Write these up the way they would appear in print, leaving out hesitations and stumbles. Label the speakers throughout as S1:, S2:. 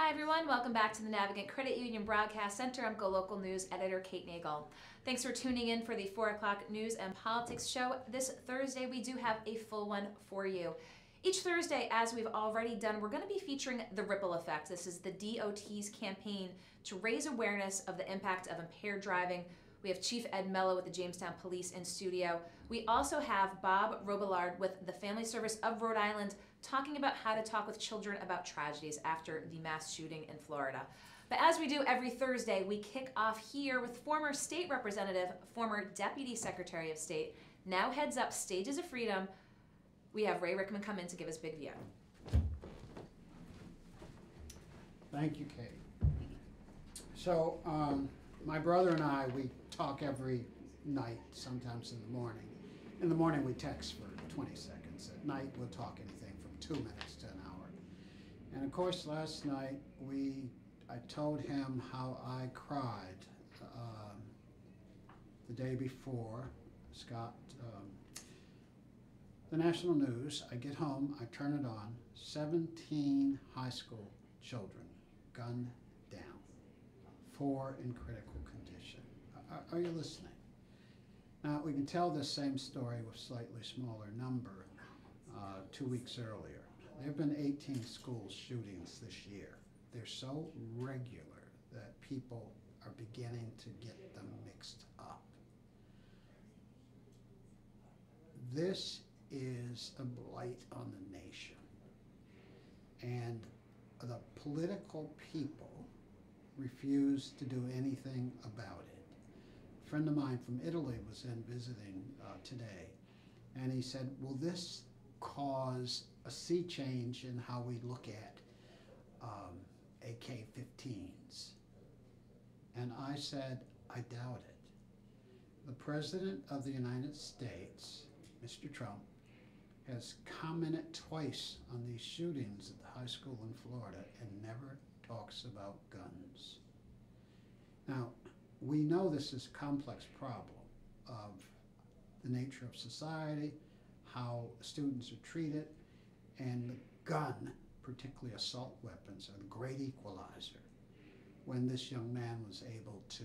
S1: Hi everyone, welcome back to the Navigant Credit Union Broadcast Center. I'm GoLocal News Editor Kate Nagel. Thanks for tuning in for the 4 o'clock news and politics show. This Thursday we do have a full one for you. Each Thursday, as we've already done, we're going to be featuring the ripple effect. This is the DOT's campaign to raise awareness of the impact of impaired driving. We have Chief Ed Mello with the Jamestown Police in studio. We also have Bob Robillard with the Family Service of Rhode Island talking about how to talk with children about tragedies after the mass shooting in Florida. But as we do every Thursday, we kick off here with former state representative, former Deputy Secretary of State, now heads up Stages of Freedom. We have Ray Rickman come in to give us big view.
S2: Thank you, Kate. So, my brother and I, we talk every night, sometimes in the morning. In the morning, we text for 20 seconds. At night, we'll talk anything from 2 minutes to an hour. And of course, last night, I told him how I cried the day before. Scott, the national news, I get home, I turn it on, 17 high school children gunned down, 4 in critical condition. Are you listening? Now, we can tell this same story with slightly smaller number 2 weeks earlier. There have been 18 school shootings this year. They're so regular that people are beginning to get them mixed up. This is a blight on the nation. And the political people refuse to do anything about it. A friend of mine from Italy was in visiting today, and he said, will this cause a sea change in how we look at AK-15s? And I said, I doubt it. The President of the United States, Mr. Trump, has commented twice on these shootings at the high school in Florida and never talks about guns. Now, we know this is a complex problem of the nature of society, how students are treated, and the gun, particularly assault weapons, are the great equalizer. When this young man was able to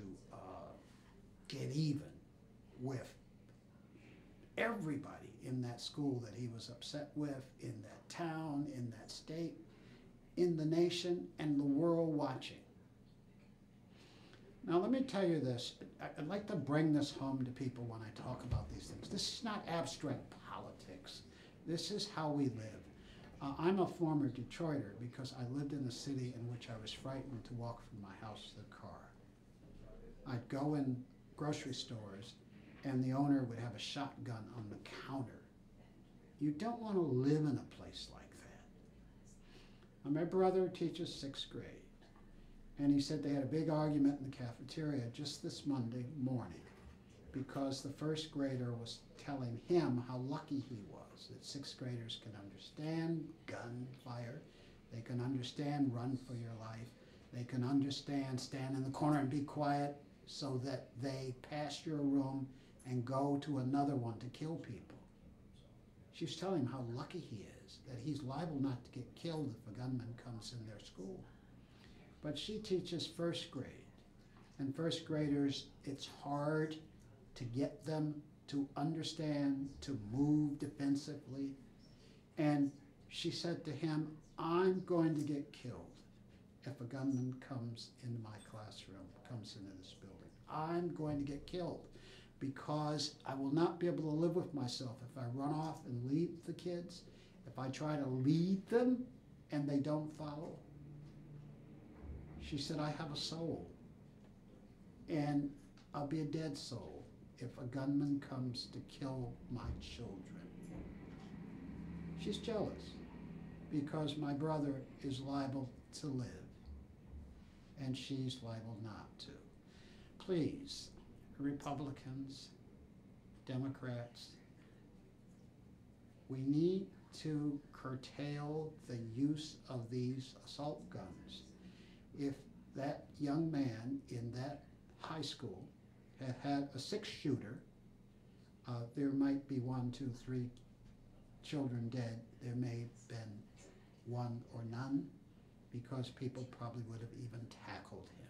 S2: get even with everybody in that school that he was upset with, in that town, in that state, in the nation, and the world watching. Now, let me tell you this. I'd like to bring this home to people when I talk about these things. This is not abstract politics. This is how we live. I'm a former Detroiter because I lived in a city in which I was frightened to walk from my house to the car. I'd go in grocery stores and the owner would have a shotgun on the counter. You don't want to live in a place like that. My brother teaches 6th grade, and he said they had a big argument in the cafeteria just this Monday morning because the 1st grader was telling him how lucky he was that 6th graders can understand gunfire, they can understand run for your life, they can understand stand in the corner and be quiet so that they pass your room and go to another one to kill people. She was telling him how lucky he is, that he's liable not to get killed if a gunman comes in their school. But she teaches 1st grade, and 1st graders, it's hard to get them to understand, to move defensively. And she said to him, I'm going to get killed if a gunman comes into my classroom, comes into this building. I'm going to get killed because I will not be able to live with myself if I run off and leave the kids, if I try to lead them and they don't follow. She said, I have a soul, and I'll be a dead soul if a gunman comes to kill my children. She's jealous because my brother is liable to live, and she's liable not to. Please, Republicans, Democrats, we need to curtail the use of these assault guns. If that young man in that high school had had a 6th shooter, there might be 1, 2, 3 children dead. There may have been 1 or none, because people probably would have even tackled him.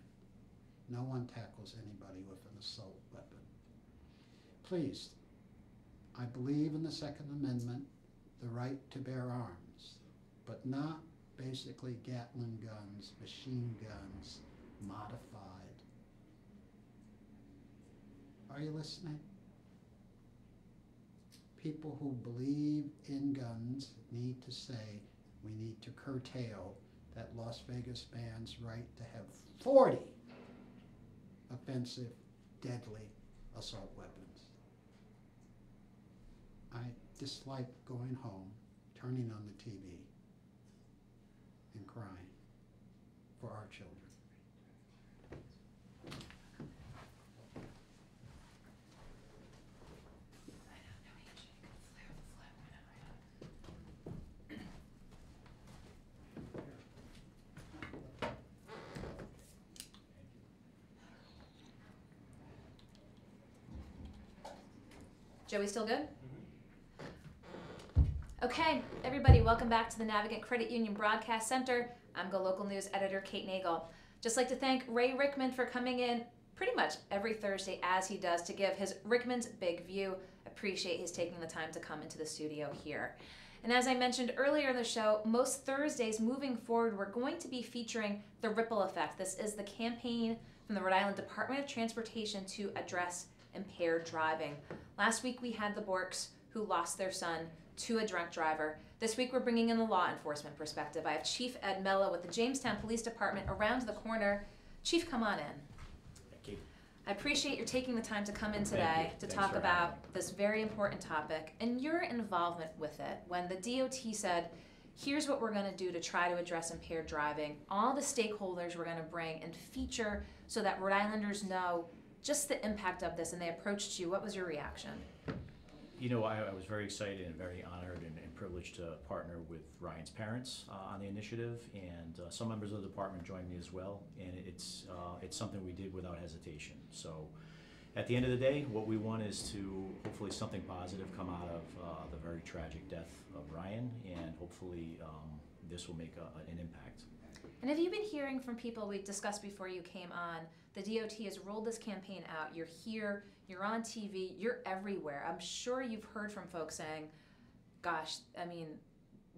S2: No one tackles anybody with an assault weapon. Please, I believe in the Second Amendment, the right to bear arms, but not basically Gatling guns, machine guns, modified. Are you listening? People who believe in guns need to say we need to curtail that Las Vegas man's right to have 40 offensive, deadly assault weapons. I dislike going home, turning on the TV, and crying for our children.
S1: Joey, still good? Okay, everybody, welcome back to the Navigant Credit Union Broadcast Center. I'm GoLocal News editor Kate Nagel. Just like to thank Ray Rickman for coming in pretty much every Thursday as he does to give his Rickman's Big View. Appreciate his taking the time to come into the studio here. And as I mentioned earlier in the show, most Thursdays moving forward, we're going to be featuring the Ripple Effect. This is the campaign from the Rhode Island Department of Transportation to address impaired driving. Last week we had the Borks who lost their son to a drunk driver. This week we're bringing in the law enforcement perspective. I have Chief Ed Mello with the Jamestown Police Department around the corner. Chief, come on in.
S3: Thank you.
S1: I appreciate your taking the time to come in today to talk about this very important topic and your involvement with it. When the DOT said, here's what we're going to do to try to address impaired driving, all the stakeholders we're going to bring and feature so that Rhode Islanders know just the impact of this, and they approached you. What was your reaction?
S3: You know, I was very excited and very honored and privileged to partner with Ryan's parents on the initiative, and some members of the department joined me as well, and it's something we did without hesitation. So at the end of the day, what we want is to hopefully something positive come out of the very tragic death of Ryan, and hopefully this will make an impact.
S1: And have you been hearing from people we discussed before you came on? The DOT has rolled this campaign out. You're here, you're on TV, you're everywhere. I'm sure you've heard from folks saying, gosh, I mean,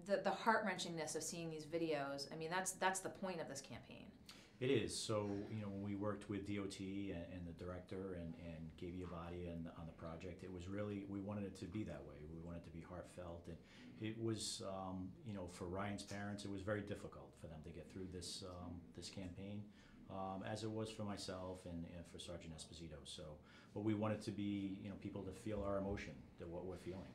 S1: the heart-wrenchingness of seeing these videos, I mean, that's the point of this campaign.
S3: It is. So, you know, when we worked with DOT and the director and gave you a body on the project, it was really, we wanted it to be that way. We wanted it to be heartfelt. And it was, you know, for Ryan's parents, it was very difficult for them to get through this campaign, as it was for myself and for Sergeant Esposito. So, but we wanted to be, you know, people to feel our emotion, that what we're feeling.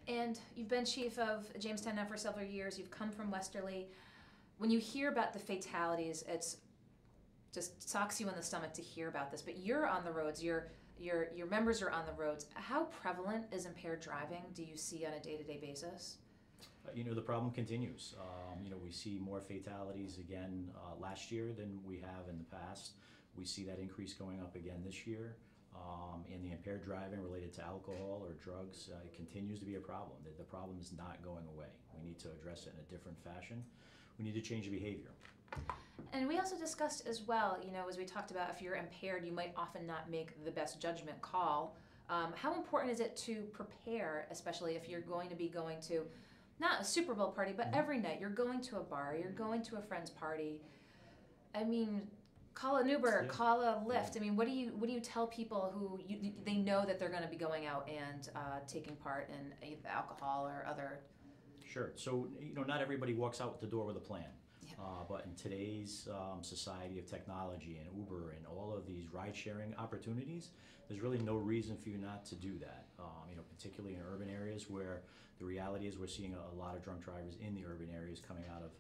S1: And you've been chief of Jamestown now for several years. You've come from Westerly. When you hear about the fatalities, it's just socks you in the stomach to hear about this. But you're on the roads. Your members are on the roads. How prevalent is impaired driving? Do you see on a day-to-day basis?
S3: You know, the problem continues. You know, we see more fatalities again last year than we have in the past. We see that increase going up again this year. And the impaired driving related to alcohol or drugs, it continues to be a problem. The problem is not going away. We need to address it in a different fashion. We need to change the behavior.
S1: And we also discussed as well, you know, as we talked about, if you're impaired, you might often not make the best judgment call. How important is it to prepare, especially if you're going to be going to, not a Super Bowl party, but every night you're going to a bar, you're going to a friend's party. I mean, call an Uber, call a Lyft. I mean, what do you tell people who they know that they're going to be going out and taking part in either alcohol or other?
S3: Sure. So, you know, not everybody walks out the door with a plan.
S1: Yeah.
S3: But in today's society of technology and Uber and all of these ride-sharing opportunities, there's really no reason for you not to do that. You know, particularly in urban areas where the reality is we're seeing a lot of drunk drivers in the urban areas coming out of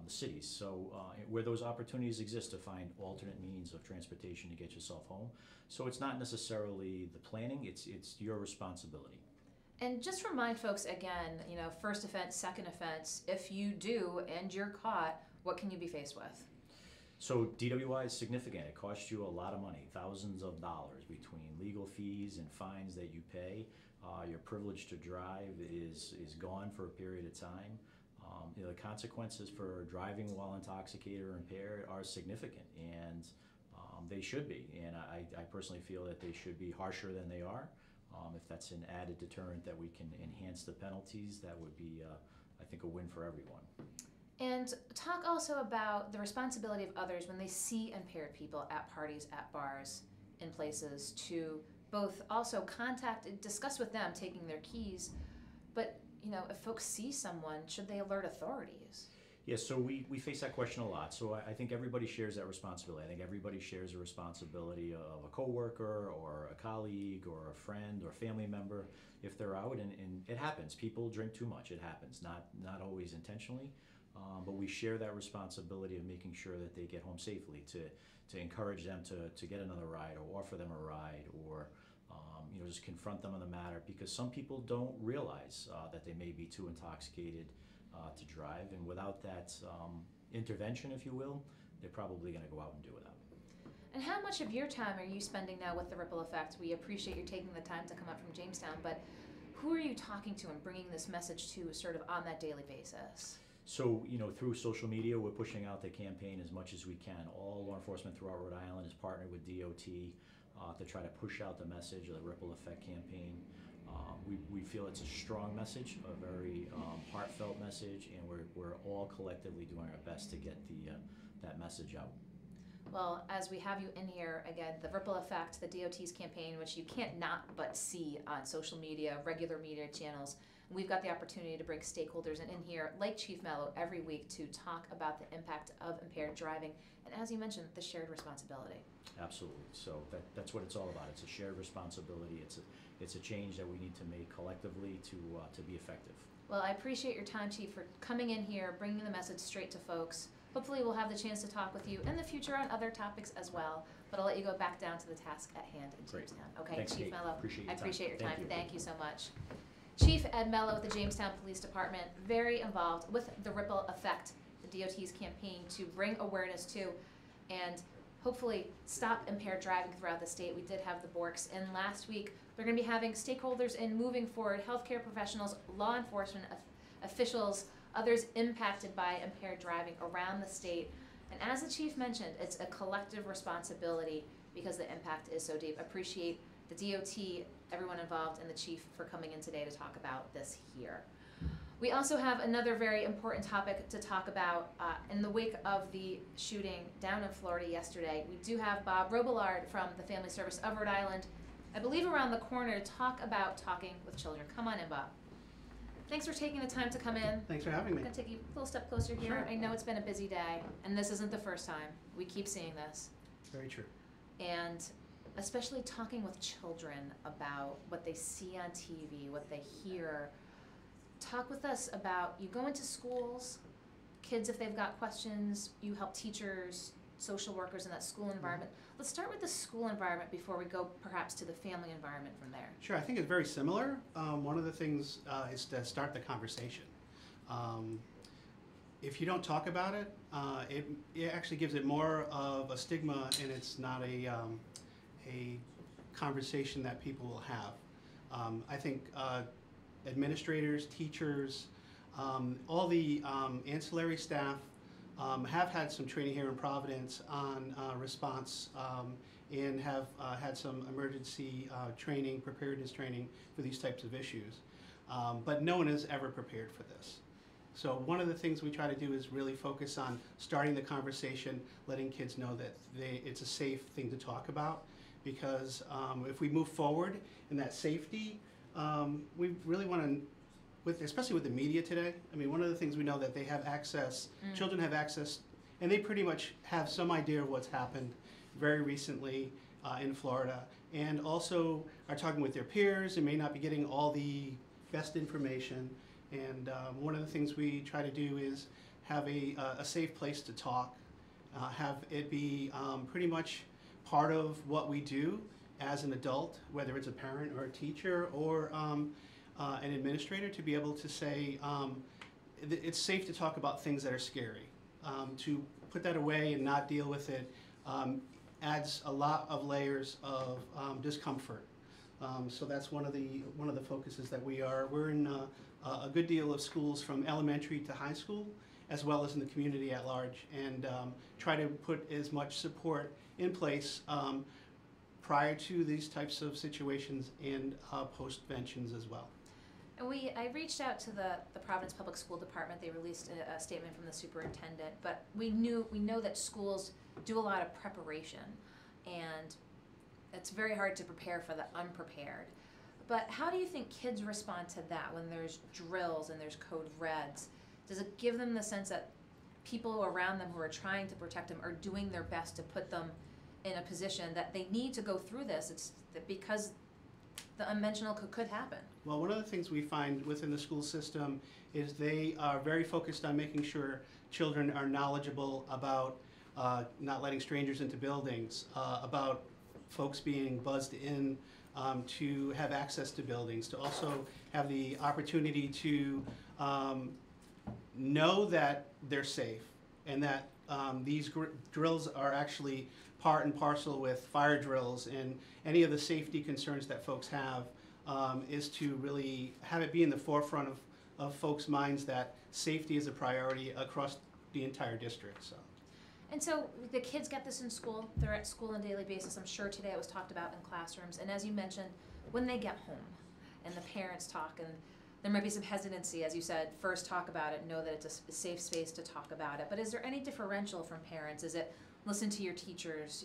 S3: the cities. So where those opportunities exist to find alternate means of transportation to get yourself home. So it's not necessarily the planning, it's your responsibility.
S1: And just remind folks again, you know, first offense, second offense, if you do and you're caught, what can you be faced with?
S3: So DWI is significant. It costs you a lot of money, thousands of dollars between legal fees and fines that you pay. Your privilege to drive is gone for a period of time. The consequences for driving while intoxicated or impaired are significant, and they should be. And I personally feel that they should be harsher than they are. If that's an added deterrent that we can enhance the penalties, that would be, I think, a win for everyone.
S1: And talk also about the responsibility of others when they see impaired people at parties, at bars, in places, to both also discuss with them taking their keys, but if folks see someone, should they alert authorities?
S3: Yes, so we face that question a lot. So I think everybody shares that responsibility. I think everybody shares the responsibility of a coworker or a colleague or a friend or family member if they're out, and it happens. People drink too much. It happens, not always intentionally, but we share that responsibility of making sure that they get home safely, to encourage them to get another ride or offer them a ride, or just confront them on the matter, because some people don't realize that they may be too intoxicated to drive, and without that intervention, if you will, they're probably going to go out and do without.
S1: And how much of your time are you spending now with the Ripple Effect? We appreciate you taking the time to come up from Jamestown, but who are you talking to and bringing this message to sort of on that daily basis?
S3: So, through social media, we're pushing out the campaign as much as we can. All law enforcement throughout Rhode Island is partnered with DOT to try to push out the message of the Ripple Effect campaign. We feel it's a strong message, a very heartfelt message, and we're all collectively doing our best to get that message out.
S1: Well, as we have you in here, again, the Ripple Effect, the DOT's campaign, which you can't not but see on social media, regular media channels. We've got the opportunity to bring stakeholders in here, like Chief Mello, every week to talk about the impact of impaired driving, and as you mentioned, the shared responsibility.
S3: Absolutely. So that's what it's all about. It's a shared responsibility. It's a change that we need to make collectively to be effective.
S1: Well, I appreciate your time, Chief, for coming in here, bringing the message straight to folks. Hopefully we'll have the chance to talk with you in the future on other topics as well, but I'll let you go back down to the task at hand in Jamestown. Okay,
S3: Thanks,
S1: Chief
S3: Kate.
S1: Mello.
S3: Appreciate
S1: I appreciate your time.
S3: Thank you.
S1: Thank you so much. Chief Ed Mello with the Jamestown Police Department, very involved with the Ripple Effect, the DOT's campaign to bring awareness to and hopefully stop impaired driving throughout the state. We did have the Borks in last week. We're going to be having stakeholders in moving forward, healthcare professionals, law enforcement officials, others impacted by impaired driving around the state. And as the Chief mentioned, it's a collective responsibility because the impact is so deep. Appreciate the DOT, everyone involved, and the Chief for coming in today to talk about this here. We also have another very important topic to talk about in the wake of the shooting down in Florida yesterday. We do have Bob Robillard from the Family Service of Rhode Island, I believe around the corner, to talk about talking with children. Come on in, Bob. Thanks for taking the time to come in.
S4: Thanks for having me.
S1: I'm going to take you a little step closer here.
S4: Sure.
S1: I know it's been a busy day, and this isn't the first time. We keep seeing this.
S4: Very true.
S1: And especially talking with children about what they see on TV, what they hear. Talk with us about, you go into schools, kids if they've got questions, you help teachers, social workers in that school environment. Let's start with the school environment before we go perhaps to the family environment from there.
S4: Sure, I think it's very similar. One of the things is to start the conversation. If you don't talk about it, it actually gives it more of a stigma, and it's not a conversation that people will have. I think administrators, teachers, all the ancillary staff have had some training here in Providence on response and have had some emergency training, preparedness training for these types of issues. But no one is ever prepared for this. So one of the things we try to do is really focus on starting the conversation, letting kids know that it's a safe thing to talk about, because if we move forward in that safety, we really want to, especially with the media today, I mean, one of the things we know that they have access, children have access, and they pretty much have some idea of what's happened very recently in Florida, and also are talking with their peers and may not be getting all the best information. And one of the things we try to do is have a safe place to talk, have it be pretty much part of what we do as an adult, whether it's a parent or a teacher or an administrator, to be able to say it's safe to talk about things that are scary. To put that away and not deal with it adds a lot of layers of discomfort. So that's one of the focuses that we're in a good deal of schools from elementary to high school, as well as in the community at large, and try to put as much support in place prior to these types of situations and post-ventions as well.
S1: And I reached out to the Providence Public School Department. They released a statement from the superintendent, but we know that schools do a lot of preparation, and it's very hard to prepare for the unprepared. But how do you think kids respond to that when there's drills and there's code reds? Does it give them the sense that people around them who are trying to protect them are doing their best to put them in a position that they need to go through this? It's because the unmentionable could happen.
S4: Well, one of the things we find within the school system is they are very focused on making sure children are knowledgeable about not letting strangers into buildings, about folks being buzzed in to have access to buildings, to also have the opportunity to know that they're safe, and that these drills are actually part and parcel with fire drills, and any of the safety concerns that folks have is to really have it be in the forefront of folks' minds that safety is a priority across the entire district. So.
S1: And so the kids get this in school. They're at school on a daily basis. I'm sure today it was talked about in classrooms. And as you mentioned, when they get home and the parents talk, and there might be some hesitancy, as you said, first talk about it, know that it's a safe space to talk about it. But is there any differential from parents? Is it listen to your teachers,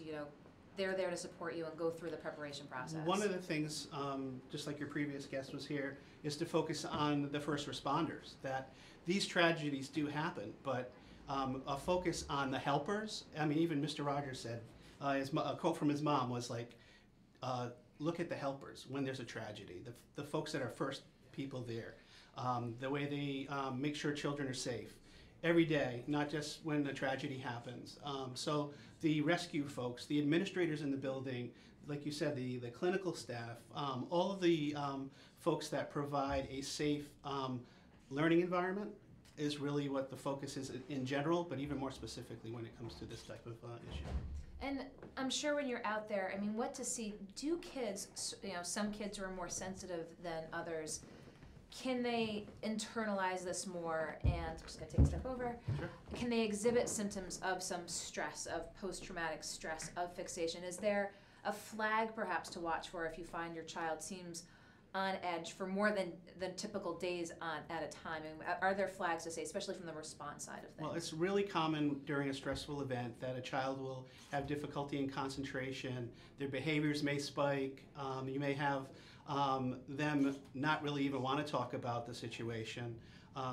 S1: they're there to support you and go through the preparation process?
S4: One of the things, just like your previous guest was here, is to focus on the first responders, that these tragedies do happen, but a focus on the helpers. I mean, even Mr. Rogers said, a quote from his mom was like, look at the helpers when there's a tragedy, the folks that are first people there, the way they make sure children are safe every day, not just when a tragedy happens. So the rescue folks, the administrators in the building, like you said, the clinical staff, all of the folks that provide a safe learning environment is really what the focus is in general, but even more specifically when it comes to this type of issue.
S1: And I'm sure when you're out there, I mean, what to see, do kids, some kids are more sensitive than others, can they internalize this more? And I'm just gonna take a step over.
S4: Sure.
S1: Can they exhibit symptoms of some stress, of post-traumatic stress, of fixation? Is there a flag perhaps to watch for if you find your child seems on edge for more than typical days at a time? And are there flags to say, especially from the response side of things?
S4: Well, it's really common during a stressful event that a child will have difficulty in concentration, their behaviors may spike, you may have them not really even want to talk about the situation.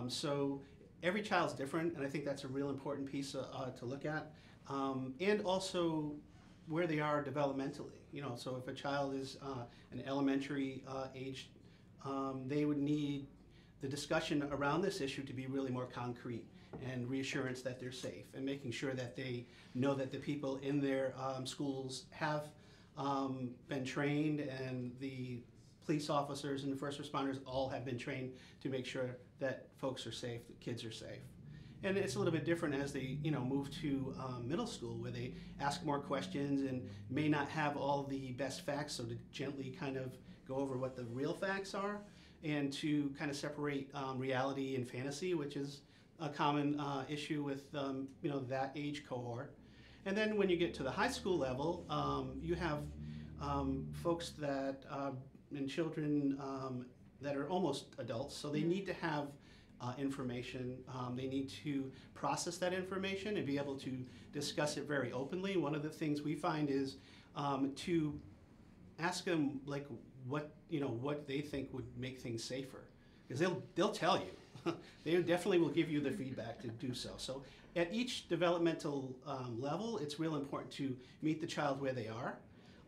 S4: So every child's different, and I think that's a real important piece to look at. And also where they are developmentally. So if a child is an elementary age, they would need the discussion around this issue to be really more concrete, and reassurance that they're safe, and making sure that they know that the people in their schools have been trained, and the police officers and the first responders all have been trained to make sure that folks are safe, that kids are safe. And it's a little bit different as they move to middle school, where they ask more questions and may not have all the best facts, so to gently kind of go over what the real facts are, and to kind of separate reality and fantasy, which is a common issue with that age cohort. And then when you get to the high school level, you have folks that and children that are almost adults, so they need to have information. They need to process that information and be able to discuss it very openly. One of the things we find is to ask them like what they think would make things safer, because they'll tell you. They definitely will give you the feedback to do so. So at each developmental level, it's real important to meet the child where they are.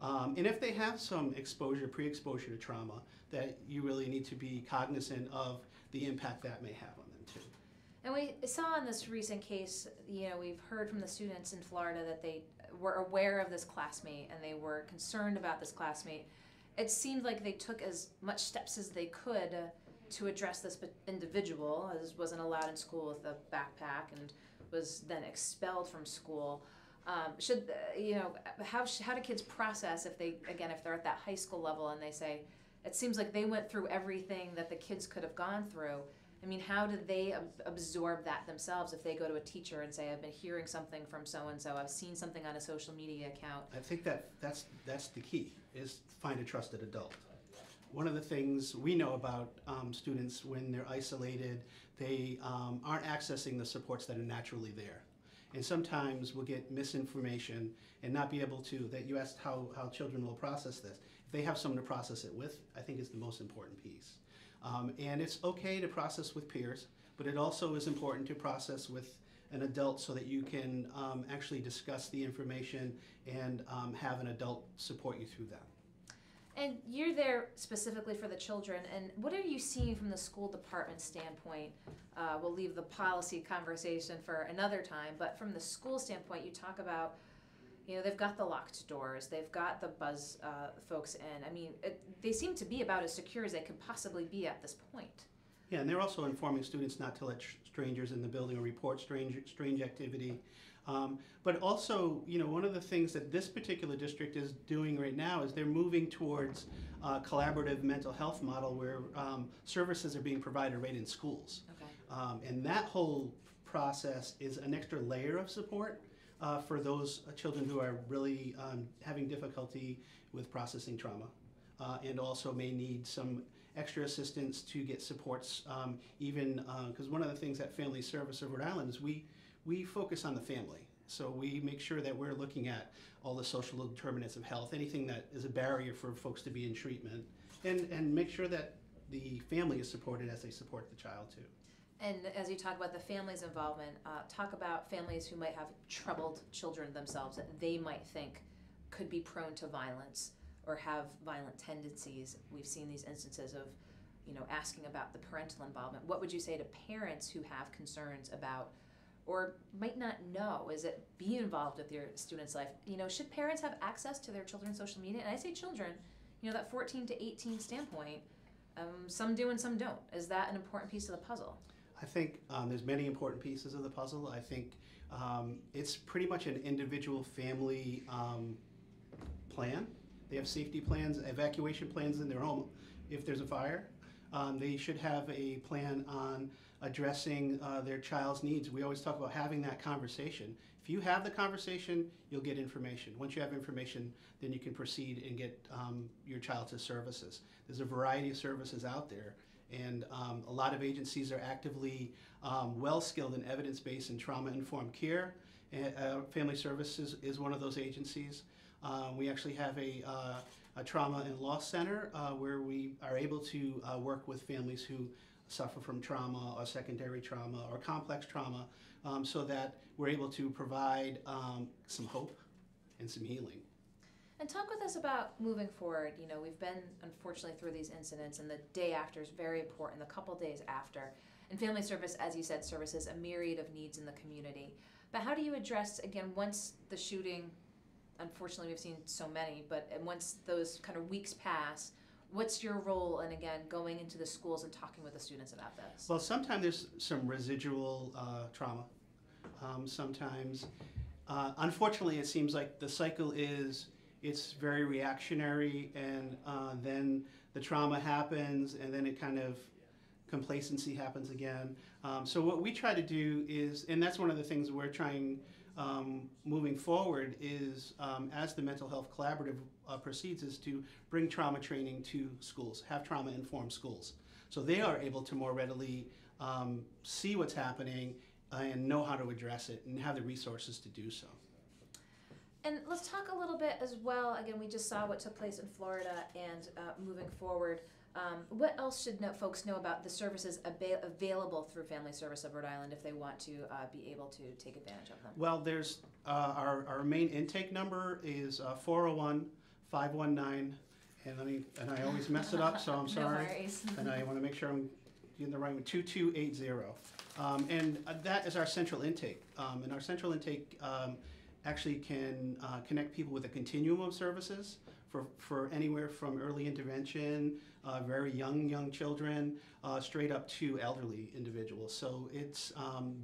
S4: And if they have some exposure, pre-exposure to trauma, that you really need to be cognizant of the impact that may have on them too.
S1: And we saw in this recent case, we've heard from the students in Florida that they were aware of this classmate and they were concerned about this classmate. It seemed like they took as much steps as they could to address this individual, as wasn't allowed in school with a backpack and was then expelled from school. How do kids process if they're at that high school level and they say, it seems like they went through everything that the kids could have gone through. I mean, how do they absorb that themselves if they go to a teacher and say, I've been hearing something from so-and-so, I've seen something on a social media account?
S4: I think that's the key, is find a trusted adult. One of the things we know about students when they're isolated, they aren't accessing the supports that are naturally there. And sometimes we'll get misinformation and not be able to, that you asked how children will process this. If they have someone to process it with, I think is the most important piece. And it's okay to process with peers, but it also is important to process with an adult so that you can actually discuss the information and have an adult support you through that.
S1: And you're there specifically for the children, and what are you seeing from the school department standpoint? We'll leave the policy conversation for another time, but from the school standpoint, you talk about, you know, they've got the locked doors, they've got the buzz folks in. I mean, they seem to be about as secure as they could possibly be at this point.
S4: Yeah, and they're also informing students not to let strangers in the building or report strange activity. But also, you know, one of the things that this particular district is doing right now is they're moving towards a collaborative mental health model where services are being provided right in schools.
S1: Okay.
S4: And that whole process is an extra layer of support for those children who are really having difficulty with processing trauma and also may need some extra assistance to get supports, even because one of the things at Family Service of Rhode Island is we focus on the family. So we make sure that we're looking at all the social determinants of health, anything that is a barrier for folks to be in treatment, and make sure that the family is supported as they support the child too.
S1: And as you talk about the family's involvement, talk about families who might have troubled children themselves that they might think could be prone to violence or have violent tendencies. We've seen these instances of, you know, asking about the parental involvement. What would you say to parents who have concerns about or might not know, is it be involved with your student's life? You know, should parents have access to their children's social media? And I say children, you know, that 14 to 18 standpoint, some do and some don't. Is that an important piece of the puzzle?
S4: I think there's many important pieces of the puzzle. I think it's pretty much an individual family plan. They have safety plans, evacuation plans in their home if there's a fire. They should have a plan on addressing their child's needs. We always talk about having that conversation. If you have the conversation, you'll get information. Once you have information, then you can proceed and get your child to services. There's a variety of services out there, and a lot of agencies are actively well-skilled in evidence-based and trauma-informed care. Family Services is one of those agencies. We actually have a trauma and loss center where we are able to work with families who suffer from trauma or secondary trauma or complex trauma so that we're able to provide some hope and some healing.
S1: And talk with us about moving forward. You know, we've been unfortunately through these incidents, and the day after is very important, the couple days after. And Family Service, as you said, services a myriad of needs in the community. But how do you address, again, once the shooting, unfortunately we've seen so many, but once those kind of weeks pass, what's your role in, again, going into the schools and talking with the students about this?
S4: Well, sometimes there's some residual trauma. Sometimes, unfortunately, it seems like the cycle is it's very reactionary, and then the trauma happens, and then it kind of complacency happens again. So what we try to do is, and that's one of the things we're trying moving forward is, as the Mental Health Collaborative proceeds, is to bring trauma training to schools, have trauma-informed schools. So they are able to more readily see what's happening and know how to address it and have the resources to do so.
S1: And let's talk a little bit as well, again, we just saw what took place in Florida, and moving forward, what else should folks know about the services available through Family Service of Rhode Island if they want to be able to take advantage of them?
S4: Well, there's our main intake number is 401-519, and I always mess it up, so I'm sorry.
S1: No worries.
S4: And I want to make sure I'm getting the right one, 2280. And that is our central intake. And our central intake actually can connect people with a continuum of services for anywhere from early intervention, very young children, straight up to elderly individuals. So it's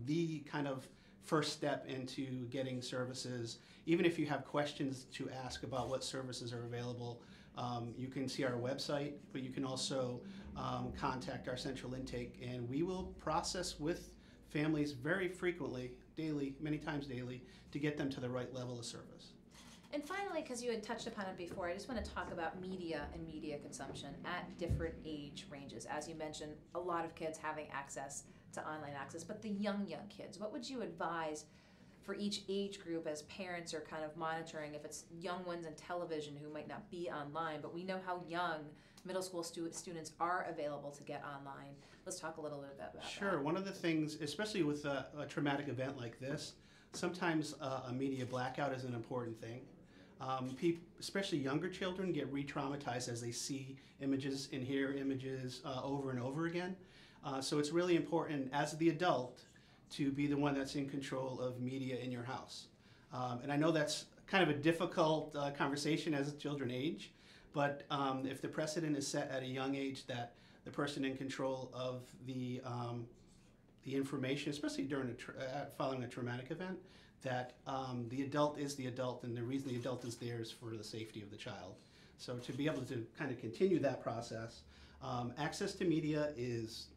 S4: the kind of first step into getting services. Even if you have questions to ask about what services are available, You can see our website, but you can also contact our central intake, and we will process with families very frequently, daily, many times daily, to get them to the right level of service.
S1: And finally, because you had touched upon it before, I just want to talk about media and media consumption at different age ranges. As you mentioned, a lot of kids having access to online access, but the young kids, what would you advise for each age group as parents are kind of monitoring if it's young ones in television who might not be online, but we know how young middle school students are available to get online. Let's talk a little bit about that.
S4: Sure. One of the things, especially with a traumatic event like this, sometimes a media blackout is an important thing. Especially younger children get re-traumatized as they see images and hear images over and over again. So it's really important as the adult to be the one that's in control of media in your house. And I know that's kind of a difficult conversation as children age, but if the precedent is set at a young age that the person in control of the information, especially during following a traumatic event, that the adult is the adult, and the reason the adult is there is for the safety of the child. So to be able to kind of continue that process, access to media is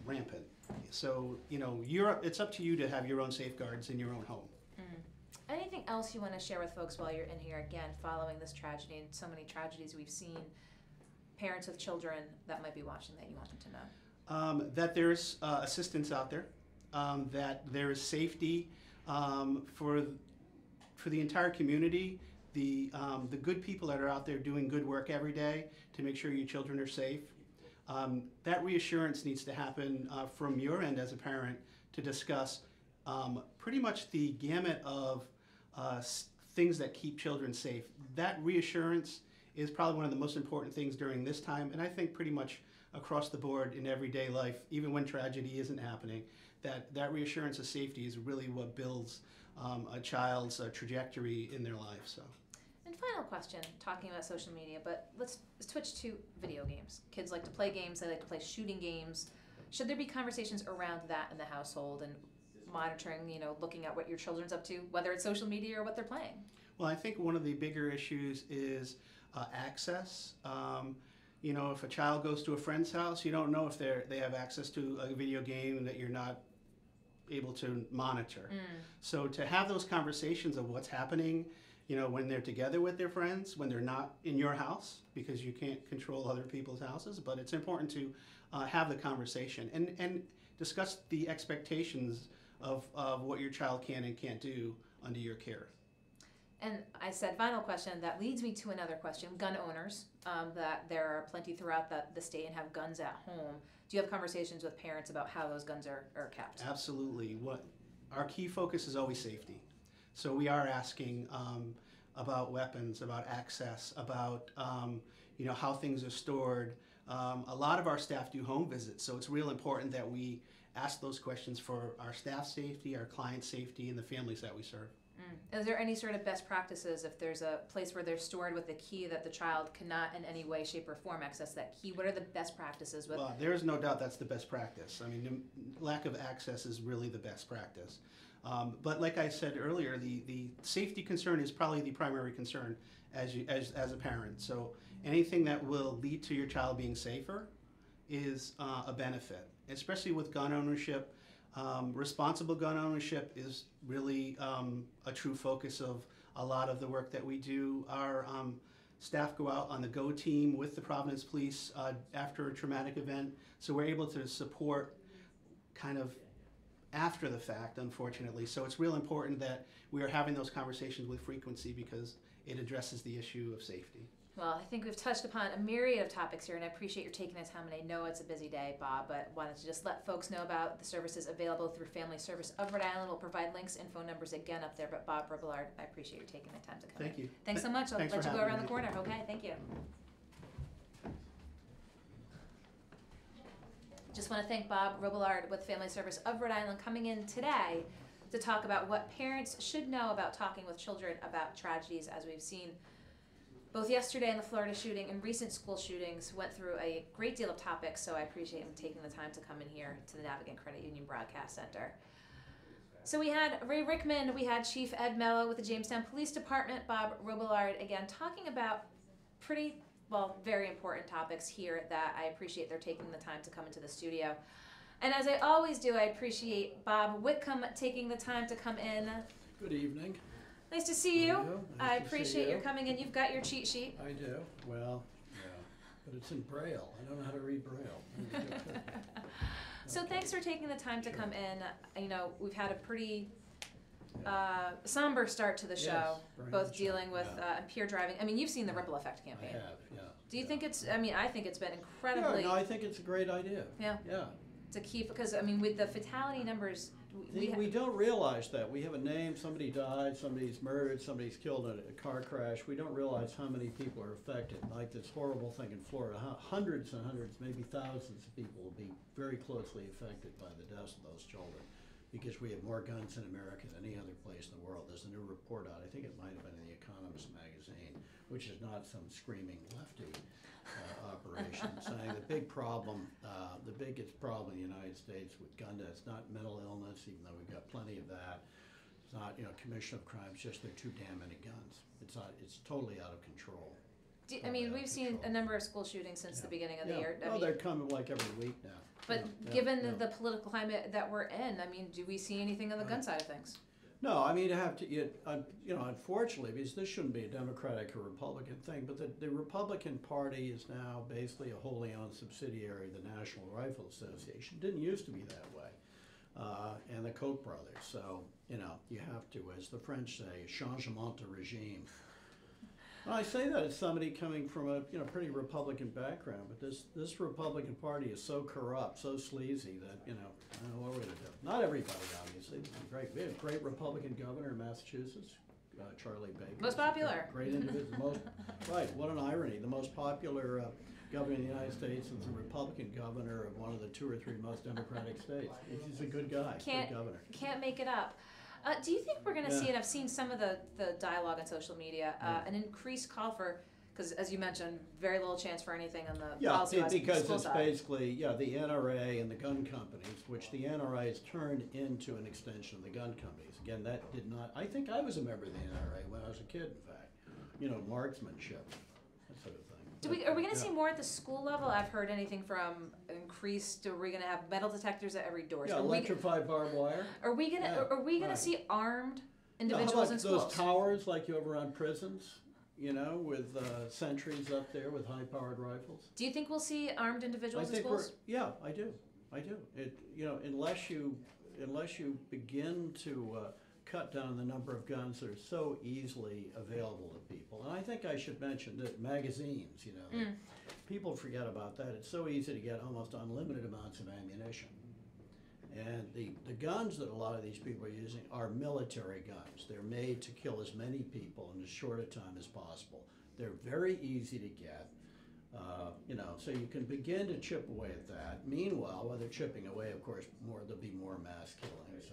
S4: rampant. So, you know, it's up to you to have your own safeguards in your own home.
S1: Anything else you want to share with folks while you're in here, again, following this tragedy and so many tragedies we've seen, parents with children that might be watching that you want them to know?
S4: That there's assistance out there, that there is safety for the entire community, the good people that are out there doing good work every day to make sure your children are safe. That reassurance needs to happen from your end as a parent to discuss pretty much the gamut of things that keep children safe. That reassurance is probably one of the most important things during this time, and I think pretty much across the board in everyday life, even when tragedy isn't happening, that reassurance of safety is really what builds a child's trajectory in their life. So.
S1: And final question, talking about social media, but let's switch to video games. Kids like to play games, they like to play shooting games. Should there be conversations around that in the household and monitoring, you know, looking at what your children's up to, whether it's social media or what they're playing?
S4: Well, I think one of the bigger issues is access. You know, if a child goes to a friend's house, you don't know if they have access to a video game that you're not able to monitor. So to have those conversations of what's happening, you know, when they're together with their friends, when they're not in your house, because you can't control other people's houses, but it's important to have the conversation and discuss the expectations of what your child can and can't do under your care.
S1: And I said final question, that leads me to another question. Gun owners, that there are plenty throughout the state and have guns at home. Do you have conversations with parents about how those guns are kept?
S4: Absolutely. Our key focus is always safety. So we are asking about weapons, about access, about you know, how things are stored. A lot of our staff do home visits, so it's real important that we ask those questions for our staff safety, our client safety, and the families that we serve.
S1: Is there any sort of best practices if there's a place where they're stored with a key that the child cannot in any way, shape, or form access that key? What are the best practices with?
S4: Well, there's no doubt that's the best practice. I mean, the lack of access is really the best practice. But like I said earlier, the safety concern is probably the primary concern as a parent. So anything that will lead to your child being safer is a benefit, especially with gun ownership. Responsible gun ownership is really a true focus of a lot of the work that we do. Our staff go out on the GO team with the Providence Police after a traumatic event, so we're able to support kind of after the fact, unfortunately. So it's real important that we are having those conversations with frequency because it addresses the issue of safety.
S1: Well, I think we've touched upon a myriad of topics here, and I appreciate your taking the time, and I know it's a busy day, Bob, but wanted to just let folks know about the services available through Family Service of Rhode Island. We'll provide links and phone numbers again up there, but Bob Robillard, I appreciate you taking the time to come in.
S4: Thank you.
S1: Thanks so much. I'll
S4: Thanks
S1: let
S4: for
S1: you go
S4: having
S1: around the
S4: me.
S1: corner. Okay, thank you. Just want to thank Bob Robillard with Family Service of Rhode Island coming in today to talk about what parents should know about talking with children about tragedies, as we've seen both yesterday in the Florida shooting and recent school shootings. Went through a great deal of topics, so I appreciate him taking the time to come in here to the Navigant Credit Union Broadcast Center. So we had Ray Rickman, we had Chief Ed Mello with the Jamestown Police Department, Bob Robillard again, talking about pretty, well, very important topics here that I appreciate they're taking the time to come into the studio. And as I always do, I appreciate Bob Whitcomb taking the time to come in.
S5: Good evening.
S1: Nice to see you.
S5: Nice
S1: I
S5: to see
S1: appreciate
S5: you.
S1: your coming in. You've got your cheat sheet.
S5: I do. Well, yeah, but it's in Braille. I don't know how to read Braille.
S1: So thanks for taking the time to come in. You know, we've had a pretty somber start to the show,
S5: Yes, very
S1: both
S5: much
S1: dealing
S5: so,
S1: with
S5: yeah.
S1: peer driving. I mean, you've seen the ripple effect
S5: I
S1: campaign.
S5: have, yeah.
S1: Do you
S5: yeah.
S1: think it's, I mean, I think it's been
S5: Yeah,
S1: incredibly,
S5: no, I think it's a great idea.
S1: Yeah.
S5: Yeah.
S1: to keep, because I mean, with the fatality numbers,
S5: We don't realize that. We have a name, somebody died, somebody's murdered, somebody's killed in a car crash. We don't realize how many people are affected. Like this horrible thing in Florida, hundreds and hundreds, maybe thousands of people will be very closely affected by the deaths of those children because we have more guns in America than any other place in the world. There's a new report out, I think it might have been in The Economist magazine, which is not some screaming lefty operation, saying the biggest problem in the United States with gun deaths, not mental illness, even though we've got plenty of that. It's not, commission of crime, it's just there are too damn many guns. It's totally out of control.
S1: I mean, we've seen a number of school shootings since the beginning of the year. I
S5: Well,
S1: mean,
S5: they're coming like every week now.
S1: but
S5: Yeah,
S1: given
S5: yeah.
S1: the political climate that we're in, I mean, do we see anything on the gun side of things?
S5: No, I mean, unfortunately, because this shouldn't be a Democratic or Republican thing, but the Republican Party is now basically a wholly owned subsidiary of the National Rifle Association. Didn't used to be that way, and the Koch brothers. So, you have to, as the French say, changement de regime. Well, I say that as somebody coming from a pretty Republican background, but this Republican Party is so corrupt, so sleazy that I don't know what we're going to do. Not everybody, obviously. We have a great Republican governor in Massachusetts, Charlie Baker.
S1: Most popular.
S5: Great individual. Right. What an irony. The most popular governor in the United States is the Republican governor of one of the 2 or 3 most Democratic states. He's a good guy. Good governor.
S1: Can't make it up. Do you think we're going to see,
S5: Yeah.
S1: and I've seen some of the dialogue on social media, an increased call for, because as you mentioned, very little chance for anything on the policy-wise
S5: because
S1: school
S5: it's
S1: side.
S5: basically, the NRA and the gun companies, which the NRA has turned into an extension of the gun companies. Again, that did not, I think I was a member of the NRA when I was a kid, in fact. Marksmanship, that sort of thing.
S1: Are we going to
S5: Yeah.
S1: see more at the school level? I've heard anything from increased. Are we going to have metal detectors at every door?
S5: Yeah,
S1: Are we
S5: electrified barbed wire.
S1: gonna Are we gonna
S5: right.
S1: see armed
S5: How
S1: individuals
S5: about
S1: in schools?
S5: those towers like you have around prisons, with sentries up there with high-powered rifles?
S1: Do you think we'll see armed individuals in schools?
S5: I do. It, unless you begin to cut down the number of guns that are so easily available to people. And I think I should mention that magazines, people forget about that. It's so easy to get almost unlimited amounts of ammunition. And the guns that a lot of these people are using are military guns. They're made to kill as many people in as short a time as possible. They're very easy to get. So you can begin to chip away at that. Meanwhile, while they're chipping away, of course, there'll be more mass killings.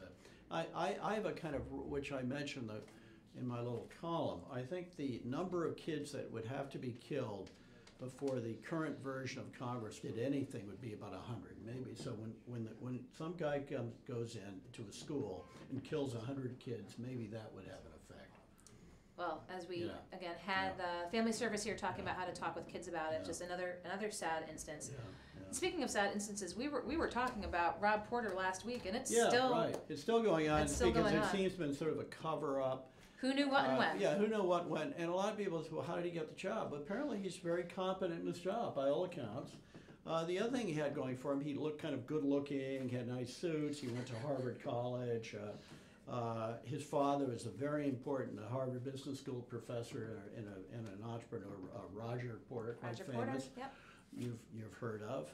S5: I have a kind of, which I mentioned in my little column, I think the number of kids that would have to be killed before the current version of Congress did anything would be about 100, maybe. So when some guy goes into a school and kills 100 kids, maybe that would have an effect.
S1: Well, as we again had the family service here talking about how to talk with kids about it,
S5: Yeah.
S1: just another sad instance.
S5: Yeah.
S1: Speaking of sad instances, we were talking about Rob Porter last week, and it's
S5: Yeah,
S1: still
S5: right. It's still going on
S1: it's still
S5: because
S1: going
S5: it
S1: on.
S5: seems to have been sort of a cover-up.
S1: Who knew what and when?
S5: Yeah, who knew what when. And a lot of people say, well, how did he get the job? But apparently he's very competent in his job, by all accounts. The other thing he had going for him, he looked kind of good-looking, he had nice suits, he went to Harvard College. His father was a very important Harvard Business School professor and an entrepreneur, Roger Porter, quite
S1: Roger
S5: famous.
S1: Porter, yep.
S5: You've heard of.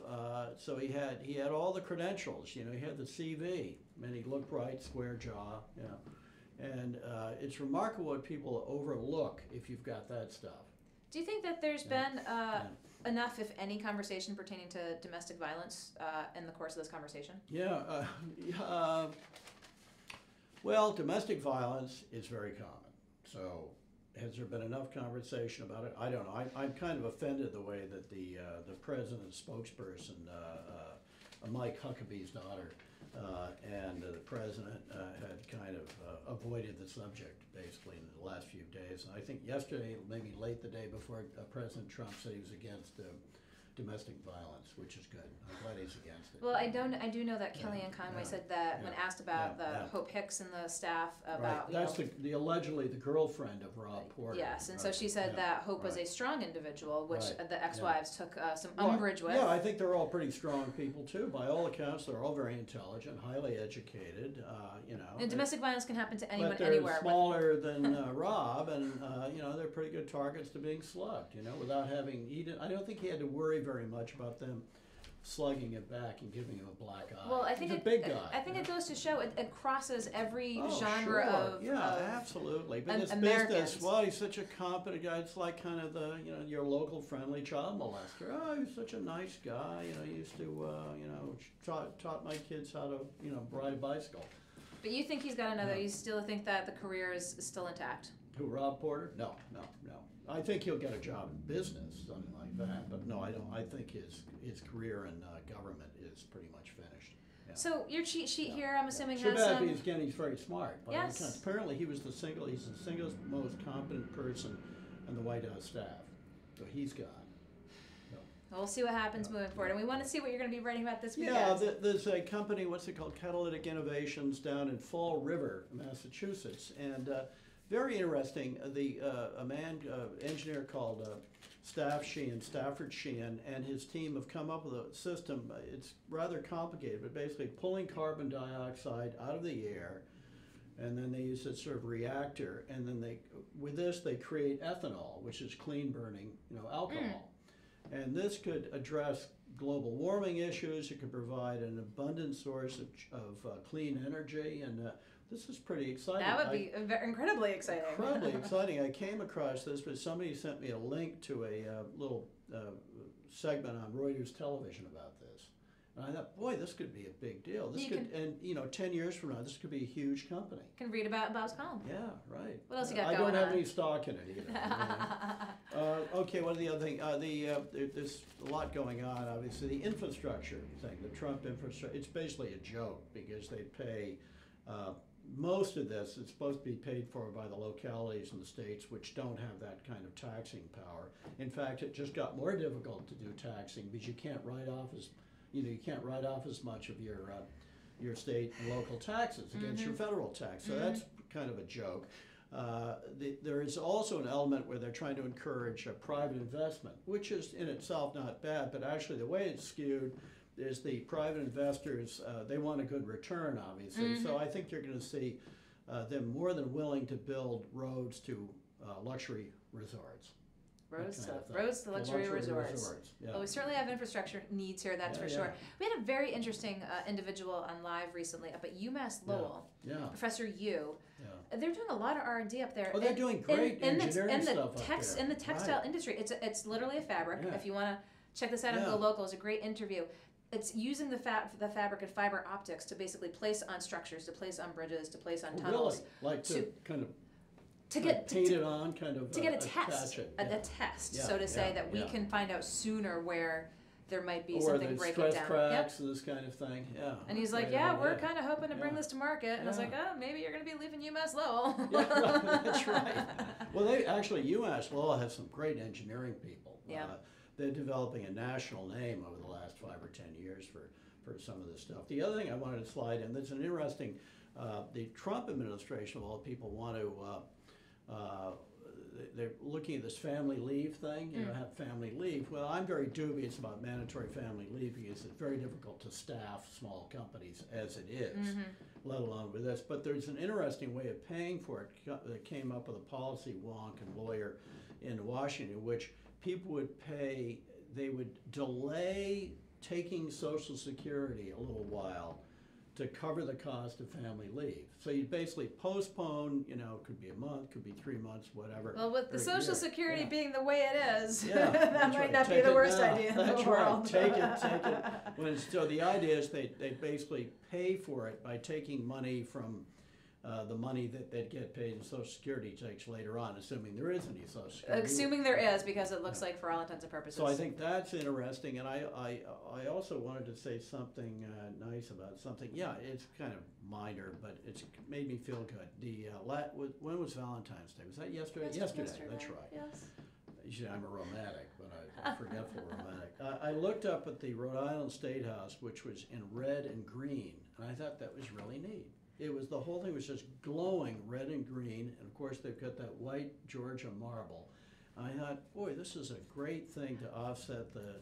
S5: So he had all the credentials. He had the CV. And he looked right, square jaw. And it's remarkable what people overlook if you've got that stuff.
S1: Do you think that there's been enough, if any, conversation pertaining to domestic violence in the course of this conversation?
S5: Well, domestic violence is very common. So has there been enough conversation about it? I don't know. I'm kind of offended the way that the president's spokesperson, Mike Huckabee's daughter, and the president had kind of avoided the subject basically in the last few days. And I think yesterday, maybe late the day before, President Trump said he was against domestic violence, which is good. I'm glad he's against it.
S1: Well, I do know that Kellyanne Conway said that when asked about Hope Hicks and the staff about,
S5: right. That's the allegedly the girlfriend of Rob Porter.
S1: Yes, and
S5: right.
S1: so she said that Hope was a strong individual, which the ex-wives took some umbrage with.
S5: Yeah, I think they're all pretty strong people too. By all accounts, they're all very intelligent, highly educated.
S1: And domestic violence can happen to anyone,
S5: but they're
S1: anywhere.
S5: smaller than Rob, and they're pretty good targets to being slugged. Without having I don't think he had to worry very much about them slugging it back and giving him a black eye.
S1: Well, I think
S5: he's a big guy.
S1: I think it goes to show it crosses every genre
S5: sure.
S1: of
S5: absolutely. But this
S1: Americans.
S5: business, well, he's such a competent guy. It's like kind of the your local friendly child molester. Oh, he's such a nice guy. He used to taught my kids how to ride a bicycle.
S1: But you think he's got another? You still think that the career is still intact?
S5: Who, Rob Porter? No. I think he'll get a job in business, something like that. But no, I don't. I think his career in government is pretty much finished. Yeah.
S1: So your cheat sheet here, I'm assuming,
S5: Too
S1: has
S5: bad
S1: some.
S5: he's very smart. By all
S1: Yes.
S5: accounts. Apparently, he's the single most competent person in the White House staff. So he's gone.
S1: We'll see what happens moving forward, and we want to see what you're going to be writing about this weekend.
S5: Yeah, there's a company, what's it called, Catalytic Innovations, down in Fall River, Massachusetts, and very interesting. A engineer called Stafford Sheehan, and his team have come up with a system. It's rather complicated, but basically pulling carbon dioxide out of the air, and then they use a sort of reactor, and then with this they create ethanol, which is clean burning, alcohol. And this could address global warming issues. It could provide an abundant source of clean energy, and this is pretty exciting.
S1: That would be incredibly exciting.
S5: Incredibly exciting. I came across this, but somebody sent me a link to a little segment on Reuters television about this. And I thought, boy, this could be a big deal. This and 10 years from now, this could be a huge company.
S1: You can read about Bob's column.
S5: Yeah, right.
S1: What else you got
S5: I
S1: going
S5: don't have
S1: on?
S5: any stock in it either. Okay, what are the other things? There's a lot going on, obviously. The infrastructure thing, the Trump infrastructure, it's basically a joke because they pay, most of this is supposed to be paid for by the localities in the states which don't have that kind of taxing power. In fact, it just got more difficult to do taxing because you can't write off as much of your state and local taxes against your federal tax. So that's kind of a joke. There is also an element where they're trying to encourage private investment, which is in itself not bad, but actually the way it's skewed is the private investors, they want a good return, obviously. So I think you're going to see them more than willing to build roads to luxury resorts.
S1: Roads to luxury resorts.
S5: Yeah.
S1: Well, we certainly have infrastructure needs here, that's for sure. We had a very interesting individual on live recently up at UMass Lowell, Professor Yu. Yeah. They're doing a lot of R&D up there.
S5: Oh, they're doing great engineering stuff up there.
S1: In the textile industry. It's literally a fabric. Yeah. If you want to check this out on GoLocal, it's a great interview. It's using the fabric and fiber optics to basically place on structures, to place on bridges, to place on tunnels.
S5: Really? Like to kind of
S1: to get
S5: paint it on, kind of
S1: to get a test, a test, so to say that we can find out sooner where there might be something breaking down.
S5: Stress cracks and this kind of thing. Yeah.
S1: And he's like, we're kind of hoping to bring this to market. And I was like, maybe you're going to be leaving UMass Lowell.
S5: That's right. Well, UMass Lowell has some great engineering people.
S1: Yeah.
S5: They're developing a national name over the last 5 or 10 years for some of this stuff. The other thing I wanted to slide in, there's an interesting, the Trump administration, of all people, want to, they're looking at this family leave thing, have family leave. Well, I'm very dubious about mandatory family leave because it's very difficult to staff small companies as it is, let alone with this. But there's an interesting way of paying for it that came up with a policy wonk and lawyer in Washington, which people would pay, they would delay taking Social Security a little while to cover the cost of family leave. So you basically postpone, could be a month, could be 3 months, whatever.
S1: Well, with the Social Security being the way it is,
S5: that
S1: might not be the worst idea in the world.
S5: Take it. So the idea is they basically pay for it by taking money from the money that they'd get paid in Social Security checks later on, assuming there is any Social Security.
S1: Assuming there is, because it looks like for all intents and purposes.
S5: So I think that's interesting, and I also wanted to say something nice about something. Yeah, it's kind of minor, but it's made me feel good. When was Valentine's Day? Was that yesterday? Yesterday. That's right.
S1: Yes.
S5: Usually I'm a romantic, but I'm a forgetful romantic. I looked up at the Rhode Island State House, which was in red and green, and I thought that was really neat. The whole thing was just glowing red and green, and of course they've got that white Georgia marble. I thought, boy, this is a great thing to offset the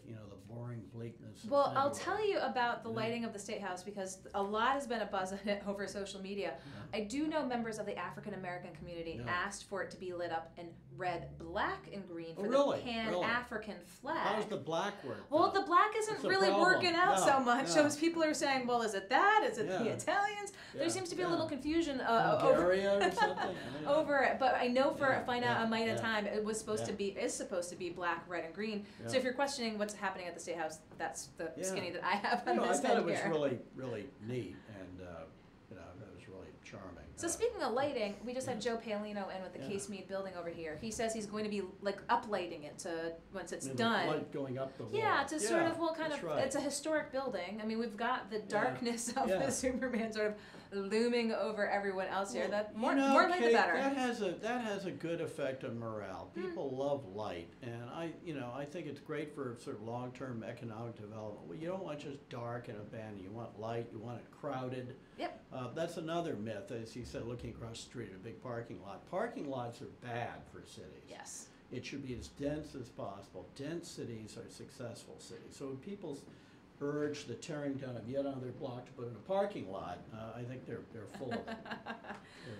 S5: boring bleakness of
S1: Well, I'll
S5: February.
S1: tell you about the lighting of the State House because a lot has been a buzz on it over social media.
S5: Yeah.
S1: I do know members of the African American community
S5: Yeah.
S1: asked for it to be lit up in red, black, and green for
S5: really?
S1: the Pan-African flag.
S5: How's the black work?
S1: Well, the black isn't
S5: That's the
S1: really
S5: problem.
S1: working out
S5: No,
S1: so much.
S5: no.
S1: So people are saying, well, is it that? Is it the
S5: Yeah.
S1: Italians? There
S5: Yeah,
S1: seems to be a
S5: yeah.
S1: little confusion
S5: Bulgaria or something? Yeah.
S1: over it. But I know for
S5: Yeah,
S1: find out
S5: yeah,
S1: a mite at a
S5: yeah.
S1: time, it was supposed to
S5: Yeah.
S1: be is supposed to be black, red, and green. So
S5: Yeah.
S1: if you're questioning what's happening at the State House, that's the
S5: Yeah.
S1: skinny that I have on
S5: I
S1: this
S5: thought
S1: head
S5: it was
S1: here.
S5: really, really neat, and that was really charming.
S1: So speaking of lighting, we just had Joe Palino in with the
S5: Yeah.
S1: Case Mead building over here. He says he's going to be like uplighting it to once it's
S5: I mean,
S1: done.
S5: light going up the wall.
S1: Yeah, to sort of kind
S5: that's
S1: of
S5: right.
S1: it's a historic building. I mean, we've got the darkness of
S5: Yeah.
S1: the Superman sort of looming over everyone else here.
S5: Well,
S1: That more
S5: you know,
S1: more light the
S5: Kate,
S1: better.
S5: That has a good effect on morale. People love light, and I think it's great for sort of long-term economic development. Well, you don't want just dark and abandoned. You want light. You want it crowded.
S1: Yep.
S5: That's another myth, as he said, looking across the street at a big parking lot. Parking lots are bad for cities.
S1: Yes.
S5: It should be as dense as possible. Dense cities are successful cities. So when people urge the tearing down of yet another block to put in a parking lot, I think they're full of it. They're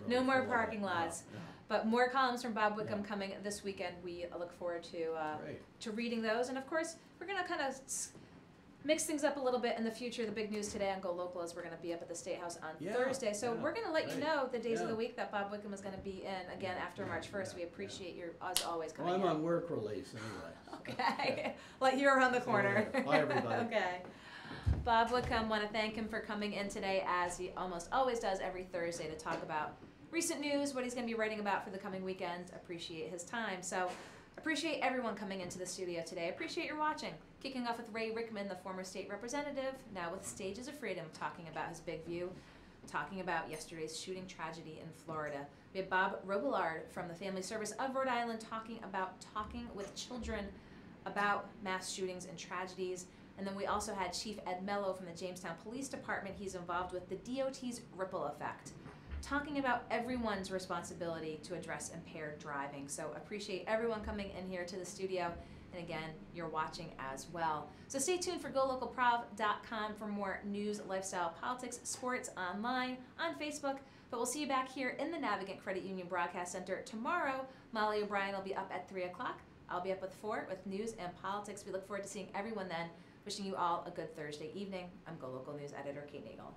S1: No
S5: really
S1: more
S5: full of it.
S1: parking lots.
S5: No,
S1: But more columns from Bob Wickham
S5: Yeah.
S1: coming this weekend. We look forward to
S5: Great.
S1: to reading those, and of course, we're gonna kind of mix things up a little bit in the future. The big news today on GoLocal is we're going to be up at the State House on
S5: Yeah,
S1: Thursday. So
S5: yeah,
S1: we're going to let you
S5: right.
S1: know the days of
S5: Yeah.
S1: the week that Bob Wickham is going to be in again after March 1st.
S5: Yeah,
S1: We appreciate your, as always,
S5: Well,
S1: coming
S5: I'm
S1: in.
S5: on work release anyway.
S1: Okay. Like you're around the
S5: See you
S1: corner.
S5: later. Bye, everybody.
S1: Okay. Bob Wickham, want to thank him for coming in today, as he almost always does every Thursday, to talk about recent news, what he's going to be writing about for the coming weekend. Appreciate his time. So appreciate everyone coming into the studio today. Appreciate your watching. Kicking off with Ray Rickman, the former state representative, now with Stages of Freedom, talking about his big view, talking about yesterday's shooting tragedy in Florida. We have Bob Robillard from the Family Service of Rhode Island talking with children about mass shootings and tragedies. And then we also had Chief Ed Mello from the Jamestown Police Department. He's involved with the DOT's ripple effect, talking about everyone's responsibility to address impaired driving. So appreciate everyone coming in here to the studio. And again, you're watching as well. So stay tuned for GoLocalProv.com for more news, lifestyle, politics, sports online, on Facebook. But we'll see you back here in the Navigant Credit Union Broadcast Center tomorrow. Molly O'Brien will be up at 3 o'clock. I'll be up at 4 with news and politics. We look forward to seeing everyone then. Wishing you all a good Thursday evening. I'm GoLocal News Editor Kate Nagel.